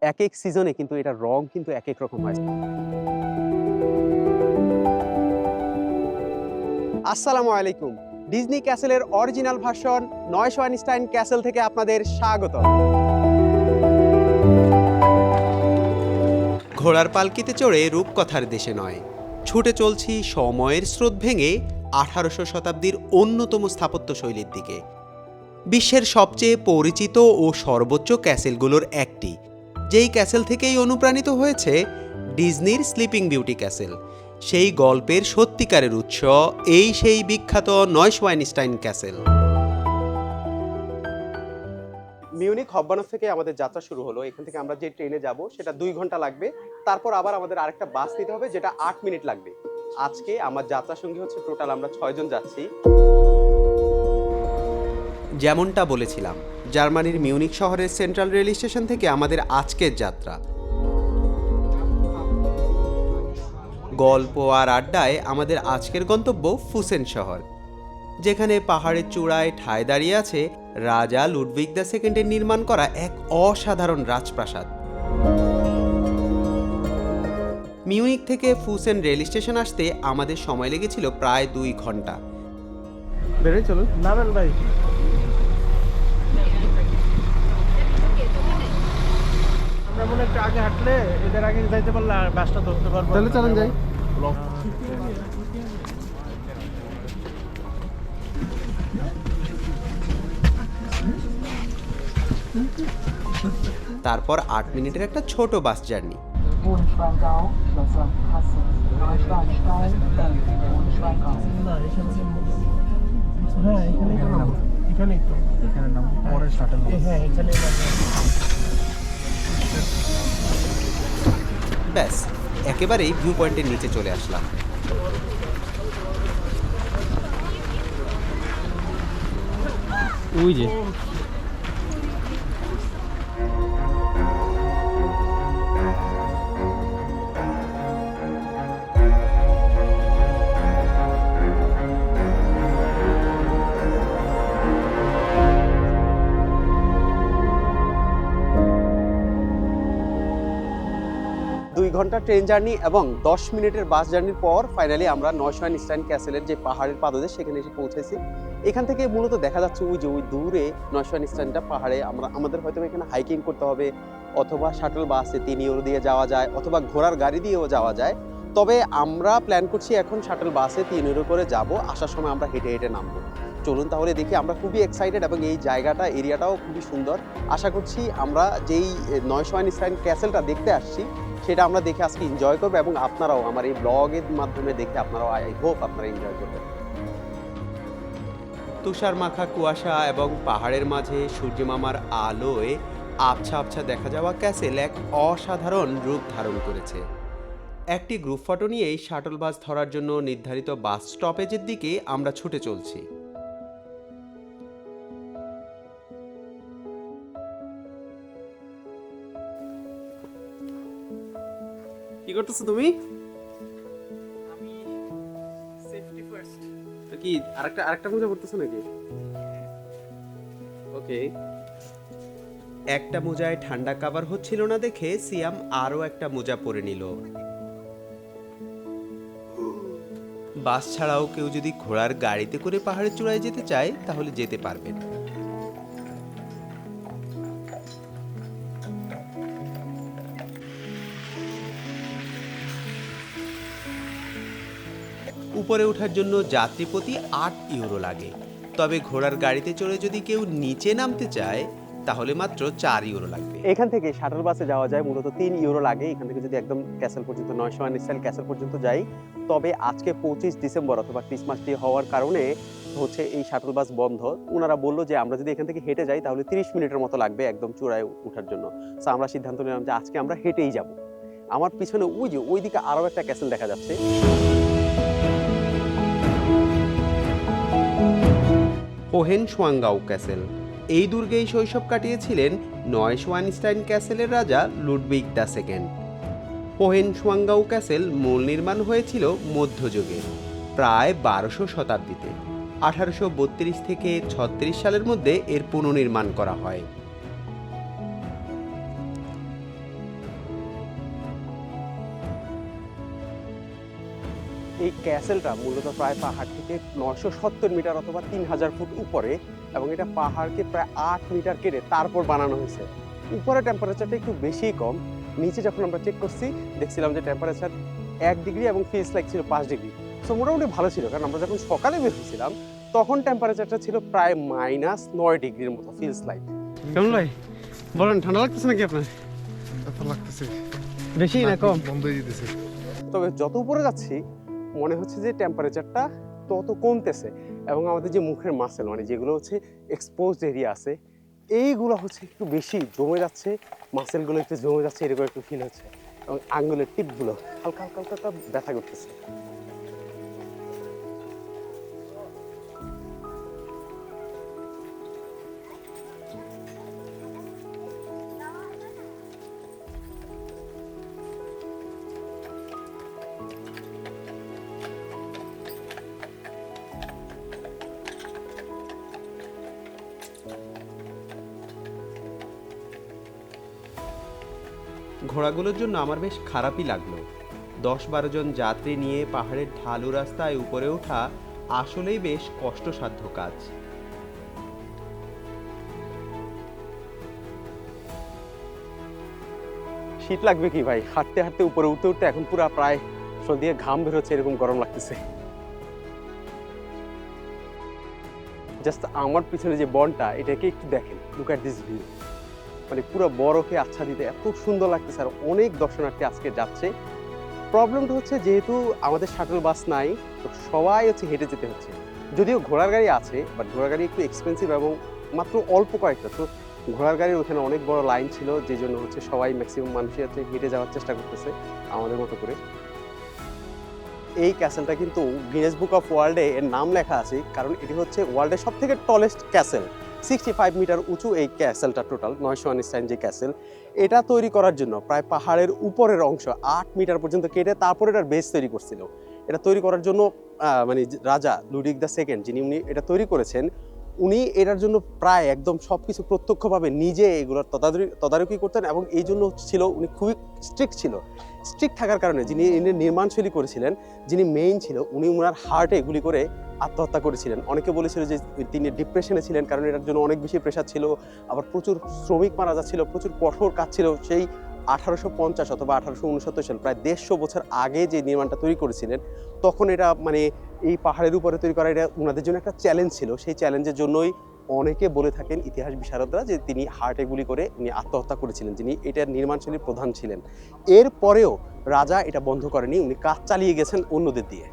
একেক সিজনে কিন্তু এটার রং কিন্তু একেক রকম হয়। আসসালামু আলাইকুম। ডিজনি ক্যাসেলের অরিজিনাল ভার্সন নয়শোয়াইনস্টাইন ক্যাসেল থেকে আপনাদের স্বাগতম। ঘোড়ার পালকিতে চড়ে রূপকথার দেশে নয়, ছুটে চলছি সময়ের স্রোত ভেঙে 1800 শতাব্দীর অন্যতম স্থাপত্যশৈলীর দিকে। বিশ্বের সবচেয়ে পরিচিত ও সর্বোচ্চ ক্যাসেলগুলোর একটি, যেই ক্যাসেল থেকেই অনুপ্রাণিত হয়েছে ডিজনির স্লিপিং বিউটি ক্যাসেল। সেই গল্পের সত্যিকারের উৎস সেই বিখ্যাত নয়শোয়াইনস্টাইন ক্যাসেল। মিউনিক হববানফ থেকে আমাদের যাত্রা শুরু হলো। এখান থেকে আমরা যে ট্রেনে যাব সেটা 2 ঘন্টা লাগবে। তারপর আবার আমাদের আরেকটা বাস নিতে হবে, যেটা 8 মিনিট লাগবে। আজকে আমার যাত্রা সঙ্গী হচ্ছে টোটাল আমরা 6 জন যাচ্ছি। যেমনটা বলেছিলাম, জার্মানির মিউনিক শহরের সেন্ট্রাল রেল স্টেশন থেকে আমাদের আজকের যাত্রা। গল্প আর আড্ডায় আমাদের আজকের গন্তব্য ফুসেন শহর, যেখানে পাহাড়ের চূড়ায় ঠায় দাঁড়িয়ে আছে রাজা লুডভিগ দ্য সেকেন্ডের নির্মাণ করা এক অসাধারণ রাজপ্রাসাদ। মিউনিক থেকে ফুসেন রেল স্টেশন আসতে আমাদের সময় লেগেছিল প্রায় 2 ঘন্টা। বেরোই চলুন। নামেন ভাই। আমরা মনে একটু আগে হাঁটলে এদের আগে যাইতে পারলে আর বাসটা ধরতে পারবো। তাহলে চলেন যাই। তারপর 8 মিনিটের একটা ছোট বাস জার্নি। ব্যাস, একেবারেই ভিউ পয়েন্টের নিচে চলে আসলাম। ওই যে 2 ঘন্টা ট্রেন জার্নি এবং 10 মিনিটের বাস জার্নির পর ফাইনালি আমরা নয়শোয়াইনস্টাইন ক্যাসেলের যে পাহাড়ের পাদদেশ সেখানে এসে পৌঁছেছি। এখান থেকে মূলত দেখা যাচ্ছে ওই দূরে নয়শোয়াইনস্টাইনটা পাহাড়ে। আমাদের হয়তো এখানে হাইকিং করতে হবে, অথবা শাটল বাসে 3 ইউরো দিয়ে যাওয়া যায়, অথবা ঘোড়ার গাড়ি দিয়েও যাওয়া যায়। তবে আমরা প্ল্যান করছি এখন শাটল বাসে 3 ইউরো করে যাব, আসার সময় আমরা হেঁটে হেঁটে নামবো। চলুন তাহলে দেখি। আমরা খুবই এক্সাইটেড এবং এই জায়গাটা এরিয়াটাও খুবই সুন্দর। আশা করছি আমরা যেই নয়শোয়াইনস্টাইন ক্যাসেলটা দেখতে আসছি সেটা আমরা দেখে আজকে এনজয় করবো, এবং আপনারাও আমার এই ব্লগের মাধ্যমে দেখে আপনারাও আই হোপ আপনারা এনজয় করবেন। তুষার মাখা কুয়াশা এবং পাহাড়ের মাঝে সূর্যমামার আলোয় আবছা আবছা দেখা যাওয়া ক্যাসেল এক অসাধারণ রূপ ধারণ করেছে। একটি গ্রুপ ফটো নিয়েই শাটল বাস ধরার জন্য নির্ধারিত বাস স্টপেজের দিকে আমরা ছুটে চলছি। কি করতেছো তুমি? আমি সেফটি ফার্স্ট। কি আরেকটা মোজা পড়তেছো নাকি? ওকে। একটা মোজায় ঠান্ডা কাভার হচ্ছিল না দেখে সিয়াম আরো একটা মোজা পরে নিল। বাস ছাড়াও কেউ যদি ঘোড়ার গাড়িতে করে পাহাড়ের চূড়ায় যেতে চায় তাহলে যেতে পারবেন। উপরে ওঠার জন্য যাত্রী প্রতি 8 ইউরো লাগে, তবে ঘোড়ার গাড়িতে চড়ে যদি কেউ নিচে নামতে চায় তাহলে মাত্র 4 ইউরো লাগবে। এখান থেকে শাটল বাসে যাওয়া যায়, মূলত 3 ইউরো লাগে। এখান থেকে যদি একদম ক্যাসেল পর্যন্ত নয়শোয়াইনস্টাইন ক্যাসেল পর্যন্ত যাই, তবে আজকে 25 ডিসেম্বর অথবা ক্রিসমাস ডে হওয়ার কারণে হচ্ছে এই শাটল বাস বন্ধ। ওনারা বললো যে আমরা যদি এখান থেকে হেঁটে যাই তাহলে 30 মিনিটের মতো লাগবে একদম চূড়ায় ওঠার জন্য। সো আমরা সিদ্ধান্ত নিলাম যে আজকে আমরা হেঁটেই যাব। আমার পিছনে ওইদিকে আরও একটা ক্যাসেল দেখা যাচ্ছে। হোহেনশোয়াংগাউ ক্যাসেল। এই দুর্গেই শৈশব কাটিয়েছিলেন নয়শোয়াইনস্টাইন ক্যাসেলের রাজা লুডভিগ দ্য সেকেন্ড। হোহেনশোয়াংগাউ ক্যাসেল মূল নির্মাণ হয়েছিল মধ্যযুগে, প্রায় 1200 শতাব্দীতে। 1832 থেকে 36 সালের মধ্যে এর পুনর্নির্মাণ করা হয়। এই ক্যাসেলটা মূলত প্রায় পাহাড় থেকে 970 মিটার অথবা 3000 ফুট উপরে, এবং এটা পাহাড়কে প্রায় 8 মিটার কেটে তারপর বানানো হয়েছে। উপরে টেম্পারেচারটা একটু বেশিই কম, নিচে যখন আমরা চেক করছি দেখছিলাম যে টেম্পারেচার 1 ডিগ্রি এবং ফিলস লাইক ছিল 5 ডিগ্রি। সো মোটামুটি ভালো ছিল, কারণ আমরা যখন সকালে বের হয়েছিলাম তখন টেম্পারেচারটা ছিল প্রায় -9 ডিগ্রির মতো ফিলস লাইক। কেমন ভাই বলেন, ঠান্ডা লাগতেছে নাকি আপনার? লাগতেছে বেশি না কম? বন্ধ হয়ে যেতেছে। তবে যত উপরে যাচ্ছি মনে হচ্ছে যে টেম্পারেচারটা তত কমতেছে, এবং আমাদের যে মুখের মাসেল মানে যেগুলো হচ্ছে এক্সপোজড এরিয়া আছে এইগুলো হচ্ছে একটু বেশি জমে যাচ্ছে, মাসেলগুলো একটু জমে যাচ্ছে, এরকম একটু ফিল হচ্ছে, এবং আঙ্গুলের টিপগুলো হালকা হালকা হালকা ব্যথা করতেছে। ঘোড়াগুলোর জন্য আমার বেশ খারাপই লাগলো। 10-12 জন যাত্রী নিয়ে পাহাড়ের ঢালু রাস্তায় উপরে ওঠা আসলেই বেশ কষ্টসাধ্য কাজ। শীত লাগবে কি ভাই, হাঁটতে হাঁটতে উপরে উঠতে উঠতে এখন পুরো প্রায় শরীর দিয়ে ঘাম বের হচ্ছে, এরকম গরম লাগতেছে। জাস্ট আমার পিছনে যে বনটা এটাকে একটু দেখেন, লুক অ্যাট দিস ভিউ, মানে পুরো বরফে আচ্ছাদিত, এত সুন্দর লাগতেছে। আর অনেক দর্শনার্থী আজকে যাচ্ছে। প্রবলেমটা হচ্ছে যেহেতু আমাদের শাটল বাস নাই, তো সবাই হচ্ছে হেঁটে যেতে হচ্ছে। যদিও ঘোড়ার গাড়ি আছে, বাট ঘোড়ার গাড়ি একটু এক্সপেন্সিভ এবং মাত্র অল্প কয়েকটা, তো ঘোড়ার গাড়ির ওখানে অনেক বড় লাইন ছিল, যে জন্য হচ্ছে সবাই ম্যাক্সিমাম মানুষই হচ্ছে হেঁটে যাওয়ার চেষ্টা করতেছে আমাদের মতো করে। এই ক্যাসেলটা কিন্তু গিনেস বুক অফ ওয়ার্ল্ডে এর নাম লেখা আছে, কারণ এটি হচ্ছে ওয়ার্ল্ডের সব থেকে টলেস্ট ক্যাসেল। 65 মিটার উঁচু এই ক্যাসেলটা, টোটাল 900 আনস্টাইন যে ক্যাসেল, এটা তৈরি করার জন্য প্রায় পাহাড়ের উপরের অংশ 8 মিটার পর্যন্ত কেটে তারপরে এটার বেস তৈরি করছিল। এটা তৈরি করার জন্য মানে রাজা লুডিক দ্য সেকেন্ড, যিনি উনি এটা তৈরি করেছেন, উনি এটার জন্য প্রায় একদম সব কিছু প্রত্যক্ষভাবে নিজে এগুলোর তদারকি করতেন, এবং এই জন্য ছিল উনি খুবই স্ট্রিক্ট ছিল। স্ট্রিক্ট থাকার কারণে যিনি নির্মাণশৈলী করেছিলেন, যিনি মেইন ছিল, উনি ওনার হার্টে গুলি করে আত্মহত্যা করেছিলেন। অনেকে বলেছিল যে তিনি ডিপ্রেশনে ছিলেন, কারণ এটার জন্য অনেক বেশি প্রেশার ছিল, আবার প্রচুর শ্রমিক মারা যাচ্ছিল, প্রচুর কঠোর কাজ ছিল। সেই 1850 অথবা 1869 সাল, প্রায় 150 বছর আগে যে নির্মাণটা তৈরি করেছিলেন, তখন এটা মানে এই পাহাড়ের উপরে তৈরি করা এটা ওনাদের জন্য একটা চ্যালেঞ্জ ছিল। সেই চ্যালেঞ্জের জন্যই অনেকে বলে থাকেন ইতিহাস বিশারদরা যে তিনি হার্টে গুলি করে উনি আত্মহত্যা করেছিলেন, যিনি এটার নির্মাণশৈলীর প্রধান ছিলেন। এরপরেও রাজা এটা বন্ধ করেনি, উনি কাজ চালিয়ে গেছেন অন্যদের দিয়ে।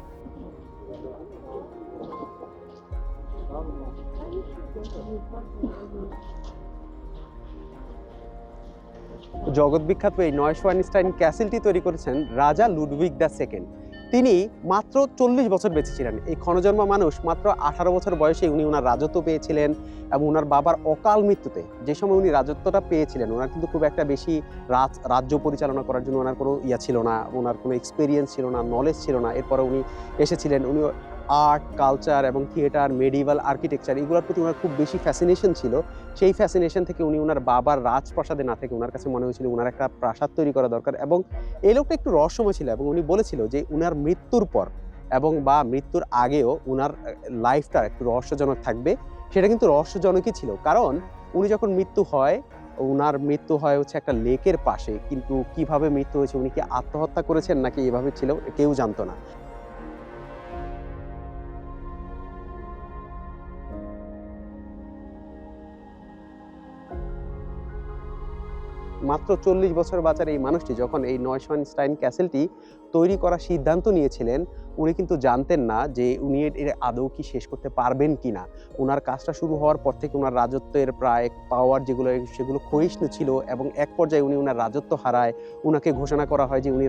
জগৎ বিখ্যাত এই নয়শোয়ানস্টাইন ক্যাসেলটি তৈরি করেছেন রাজা লুডভিগ দ্য সেকেন্ড। তিনি মাত্র 40 বছর বেঁচে ছিলেন। এই ক্ষণজন্মা মানুষ মাত্র 18 বছর বয়সে উনি ওনার রাজত্ব পেয়েছিলেন, এবং ওনার বাবার অকাল মৃত্যুতে যে সময় উনি রাজত্বটা পেয়েছিলেন, ওনার কিন্তু খুব একটা বেশি রাজ্য পরিচালনা করার জন্য ওনার কোনো ছিল না, ওনার কোনো এক্সপিরিয়েন্স ছিল না, নলেজ ছিল না। এরপরে উনি এসেছিলেন, উনি আর্ট, কালচার এবং থিয়েটার, মেডিভাল আর্কিটেকচার এগুলোর প্রতি ওনার খুব বেশি ফ্যাসিনেশন ছিল। সেই ফ্যাসিনেশন থেকে উনি ওনার বাবার রাজপ্রাসাদে না থেকে ওনার কাছে মনে হয়েছিল ওনার একটা প্রাসাদ তৈরি করা দরকার, এবং এই লোকটা একটু রহস্যময় ছিল, এবং উনি বলেছিল যে উনার মৃত্যুর পর এবং বা মৃত্যুর আগেও ওনার লাইফটা একটু রহস্যজনক থাকবে। সেটা কিন্তু রহস্যজনকই ছিল, কারণ উনি যখন মৃত্যু হয়, ওনার মৃত্যু হয় হচ্ছে একটা লেকের পাশে, কিন্তু কিভাবে মৃত্যু হয়েছে, উনি কি আত্মহত্যা করেছেন নাকি এভাবে ছিল, কেউ জানতো না। মাত্র 40 বছর বাঁচার এই মানুষটি যখন এই নয়শোয়ানস্টাইন ক্যাসেলটি তৈরি করার সিদ্ধান্ত নিয়েছিলেন, উনি কিন্তু জানতেন না যে উনি এর আদৌ কি শেষ করতে পারবেন কিনা। ওনার কাজটা শুরু হওয়ার পর থেকে ওনার রাজত্বের প্রায় পাওয়ার সেগুলো ক্ষয়িষ্ণু ছিল, এবং এক পর্যায়ে উনি ওনার রাজত্ব হারায়। ওনাকে ঘোষণা করা হয় যে উনি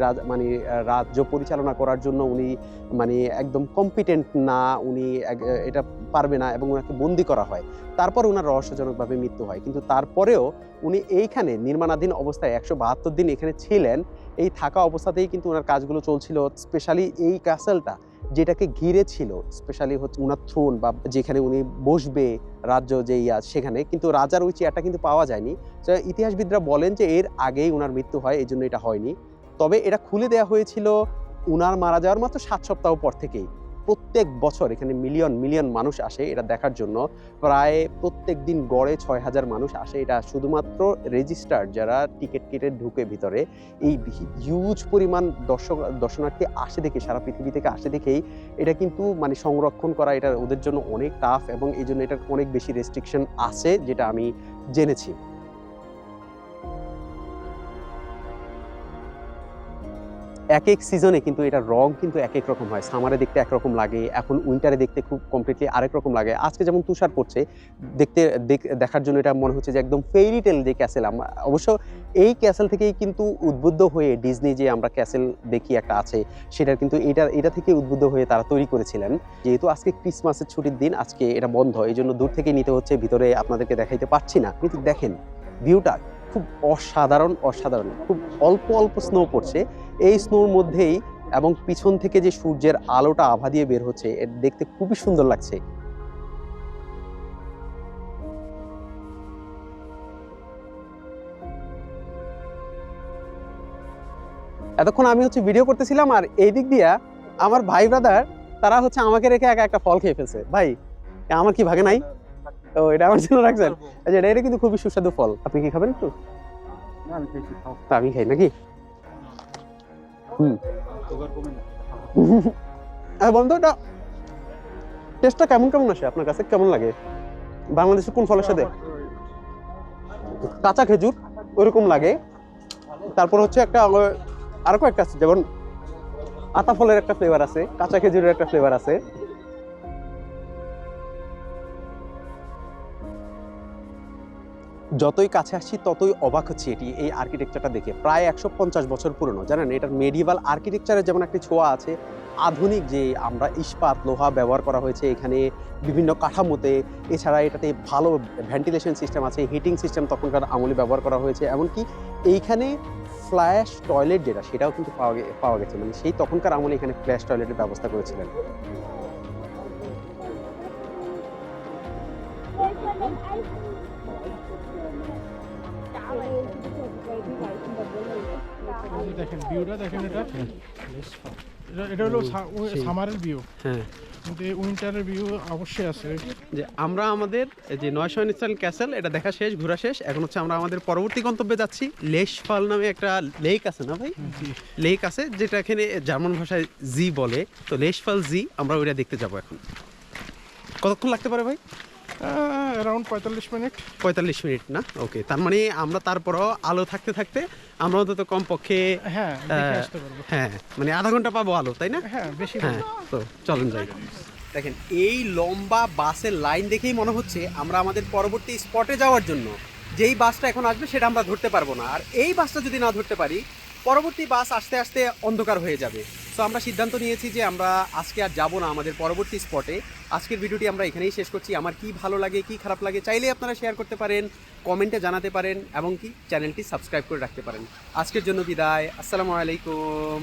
রাজ্য পরিচালনা করার জন্য উনি মানে একদম কম্পিটেন্ট না, উনি এটা পারবে না, এবং ওনাকে বন্দি করা হয়। তারপর ওনার রহস্যজনকভাবে মৃত্যু হয়, কিন্তু তারপরেও উনি এইখানে নির্মাণাধীন অবস্থায় 172 দিন এখানে ছিলেন। এই থাকা অবস্থাতেই কিন্তু ওনার কাজগুলো চলছিল। স্পেশালি এই ক্যাসেলটা যেটাকে ঘিরে ছিল, স্পেশালি হচ্ছে ওনার থ্রোন বা যেখানে উনি বসবে রাজ্য যে সেখানে, কিন্তু রাজার ওই চেয়ারটা কিন্তু পাওয়া যায়নি। ইতিহাসবিদরা বলেন যে এর আগেই ওনার মৃত্যু হয়, এই জন্য এটা হয়নি। তবে এটা খুলে দেওয়া হয়েছিল উনার মারা যাওয়ার মাত্র 7 সপ্তাহ পর থেকেই প্রত্যেক বছর এখানে মিলিয়ন মিলিয়ন মানুষ আসে এটা দেখার জন্য। প্রায় প্রত্যেক দিন গড়ে 6,000 মানুষ আসে। এটা শুধুমাত্র রেজিস্টার্ড যারা টিকিট কেটে ঢুকে ভিতরে, এই হিউজ পরিমাণ দর্শনার্থী আসে দেখে, সারা পৃথিবী থেকে আসে দেখেই এটা কিন্তু মানে সংরক্ষণ করা এটা ওদের জন্য অনেক টাফ, এবং এই জন্য এটার অনেক বেশি রেস্ট্রিকশন আছে যেটা আমি জেনেছি। এক এক সিজনে কিন্তু এটার রং কিন্তু এক এক রকম হয়। সামারে দেখতে একরকম লাগে, এখন উইন্টারে দেখতে খুব কমপ্লিটলি আরেক রকম লাগে। আজকে যেমন তুষার পড়ছে, দেখার জন্য এটা মনে হচ্ছে যে একদম ফেরি টেল যে ক্যাসেল। অবশ্য এই ক্যাসেল থেকেই কিন্তু উদ্বুদ্ধ হয়ে ডিজনি যে আমরা ক্যাসেল দেখি একটা আছে, সেটার কিন্তু এটা থেকে উদ্বুদ্ধ হয়ে তারা তৈরি করেছিলেন। যেহেতু আজকে ক্রিসমাসের ছুটির দিন, আজকে এটা বন্ধ, এই জন্য দূর থেকে নিতে হচ্ছে, ভিতরে আপনাদেরকে দেখাইতে পারছি না। কিন্তু দেখেন ভিউটা খুব অসাধারণ অসাধারণ। খুব অল্প অল্প স্নো পড়ছে, এই স্নোর মধ্যেই, এবং পিছন থেকে যে সূর্যের আলোটা আভা দিয়ে বের হচ্ছে, এটা দেখতে খুবই সুন্দর লাগছে। এতক্ষণ আমি হচ্ছে ভিডিও করতেছিলাম, আর এই দিক দিয়া আমার ভাই ব্রাদার তারা হচ্ছে আমাকে রেখে একা একটা ফল খেয়ে ফেলছে। ভাই আমার কি ভাগে নাই? তো এটা আমার জন্য রাখছেন? এটা কিন্তু খুবই সুস্বাদু ফল। আপনি কি খাবেন একটু? আমি খাই নাকি? বন্ধু, এটা টেস্টটা কেমন কেমন আসে আপনার কাছে? কেমন লাগে? বাংলাদেশের কোন ফলের সাথে? কাঁচা খেজুর ওইরকম লাগে। তারপর হচ্ছে একটা আরো কয়েকটা আছে, যেমন আতা ফলের একটা ফ্লেভার আছে, কাঁচা খেজুরের একটা ফ্লেভার আছে। যতই কাছে আসছি ততই অবাক হচ্ছি এই আর্কিটেকচারটা দেখে। প্রায় 150 বছর পুরনো, জানেন? এটার মেডিভাল আর্কিটেকচারের যেমন একটা ছোঁয়া আছে, আধুনিক যে আমরা ইস্পাত লোহা ব্যবহার করা হয়েছে এখানে বিভিন্ন কাঠামোতে, এছাড়া এটাতে ভালো ভেন্টিলেশন সিস্টেম আছে, হিটিং সিস্টেম তখনকার আমলে ব্যবহার করা হয়েছে। এমনকি এইখানে ফ্ল্যাশ টয়লেট যেটা, সেটাও কিন্তু পাওয়া গেছে, মানে সেই তখনকার আমলে এখানে ফ্ল্যাশ টয়লেটের ব্যবস্থা করেছিলেন। দেখেন ভিউটা, দেখেন এটা এটা হলো সামারের ভিউ। হ্যাঁ, কিন্তু উইন্টারের ভিউ অবশ্যই আছে। যে আমরা আমাদের যে নয়শোয়াইনস্টাইন ক্যাসেল এটা দেখা শেষ, ঘোরা শেষ। এখন হচ্ছে আমরা আমাদের পরবর্তী গন্তব্যে যাচ্ছি। লেশফল নামে একটা লেক আছে না ভাই? লেক আছে যেটা এখানে জার্মান ভাষায় জি বলে। তো লেশফল জি, আমরা ওইটা দেখতে যাবো। এখন কতক্ষণ লাগতে পারে ভাই? Around 45 minute. 45 মিনিট না? ওকে, তার মানে আমরা তারপরও আলো থাকতে থাকতে আমরা অন্তত কমপক্ষে হ্যাঁ দেখে আসতে পারবো। হ্যাঁ, মানে আধা ঘন্টা পাবো আলো, তাই না? হ্যাঁ বেশি। হ্যাঁ, তো চলেন যাই। দেখেন এই লম্বা বাসের লাইন দেখেই মনে হচ্ছে আমরা আমাদের পরবর্তী স্পটে যাওয়ার জন্য যেই বাসটা এখন আসবে সেটা আমরা ধরতে পারবো না। আর এই বাসটা যদি না ধরতে পারি, পরবর্তী বাস আসতে আসতে অন্ধকার হয়ে যাবে। সো আমরা সিদ্ধান্ত নিয়েছি যে আমরা আজকে আর যাবো না আমাদের পরবর্তী স্পটে। আজকের ভিডিওটি আমরা এখানেই শেষ করছি। আমার কি ভালো লাগে, কি খারাপ লাগে চাইলে আপনারা শেয়ার করতে পারেন, কমেন্টে জানাতে পারেন, এবং কি চ্যানেলটি সাবস্ক্রাইব করে রাখতে পারেন। আজকের জন্য বিদায়। আসসালামু আলাইকুম।